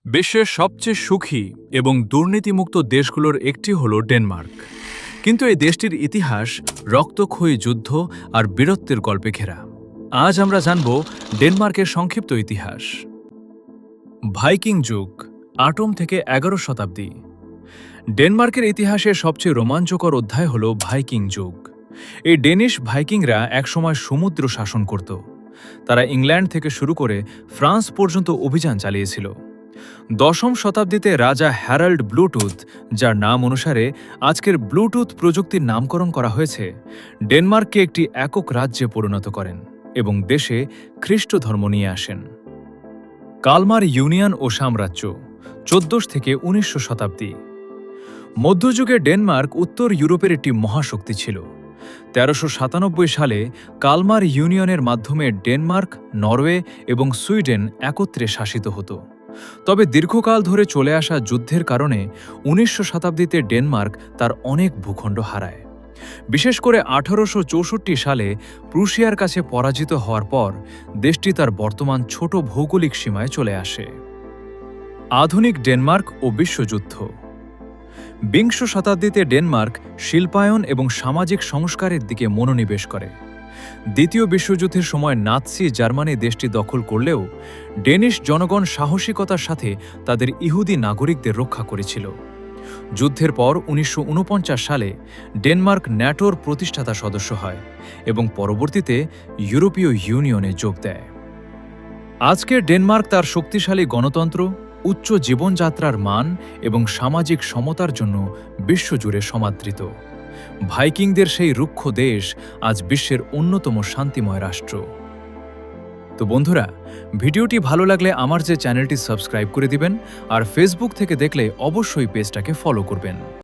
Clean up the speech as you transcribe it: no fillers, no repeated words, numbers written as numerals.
বিশ্বের সবচেয়ে সুখী এবং দুর্নীতিমুক্ত দেশগুলোর একটি হল ডেনমার্ক। কিন্তু এই দেশটির ইতিহাস রক্তক্ষয়ী যুদ্ধ আর বীরত্বের গল্পে ঘেরা। আজ আমরা জানব ডেনমার্কের সংক্ষিপ্ত ইতিহাস। ভাইকিং যুগ, ৮ম থেকে ১১ শতাব্দী। ডেনমার্কের ইতিহাসের সবচেয়ে রোমাঞ্চকর অধ্যায় হল ভাইকিং যুগ। এই ডেনিশ ভাইকিংরা একসময় সমুদ্র শাসন করত। তারা ইংল্যান্ড থেকে শুরু করে ফ্রান্স পর্যন্ত অভিযান চালিয়েছিল। ১০ম শতাব্দীতে রাজা হ্যারাল্ড ব্লুটুথ, যার নাম অনুসারে আজকের ব্লুটুথ প্রযুক্তির নামকরণ করা হয়েছে, ডেনমার্ককে একটি একক রাজ্যে পরিণত করেন এবং দেশে খ্রিস্ট ধর্ম নিয়ে আসেন। কালমার ইউনিয়ন ও সাম্রাজ্য, ১৪শ থেকে ১৯শ শতাব্দী। মধ্যযুগে ডেনমার্ক উত্তর ইউরোপের একটি মহাশক্তি ছিল। ১৩৯৭ সালে কালমার ইউনিয়নের মাধ্যমে ডেনমার্ক, নরওয়ে এবং সুইডেন একত্রে শাসিত হতো। তবে দীর্ঘকাল ধরে চলে আসা যুদ্ধের কারণে ১৯শ শতাব্দীতে ডেনমার্ক তার অনেক ভূখণ্ড হারায়। বিশেষ করে ১৮৬৪ সালে প্রুশিয়ার কাছে পরাজিত হওয়ার পর দেশটি তার বর্তমান ছোট ভৌগোলিক সীমায় চলে আসে। আধুনিক ডেনমার্ক ও বিশ্বযুদ্ধ। বিংশ শতাব্দীতে ডেনমার্ক শিল্পায়ন এবং সামাজিক সংস্কারের দিকে মনোনিবেশ করে। দ্বিতীয় বিশ্বযুদ্ধের সময় নাৎসি জার্মানি দেশটি দখল করলেও ডেনিশ জনগণ সাহসিকতার সাথে তাদের ইহুদি নাগরিকদের রক্ষা করেছিল। যুদ্ধের পর ১৯৪৯ সালে ডেনমার্ক ন্যাটোর প্রতিষ্ঠাতা সদস্য হয় এবং পরবর্তীতে ইউরোপীয় ইউনিয়নে যোগ দেয়। আজকের ডেনমার্ক তার শক্তিশালী গণতন্ত্র, উচ্চ জীবনযাত্রার মান এবং সামাজিক সমতার জন্য বিশ্বজুড়ে সমাদৃত। ভাইকিংদের সেই রুক্ষ দেশ আজ বিশ্বের অন্যতম শান্তিময় রাষ্ট্র। তো বন্ধুরা, ভিডিওটি ভালো লাগলে আমার যে চ্যানেলটি সাবস্ক্রাইব করে দিবেন আর ফেসবুক থেকে দেখলে অবশ্যই পেজটাকে ফলো করবেন।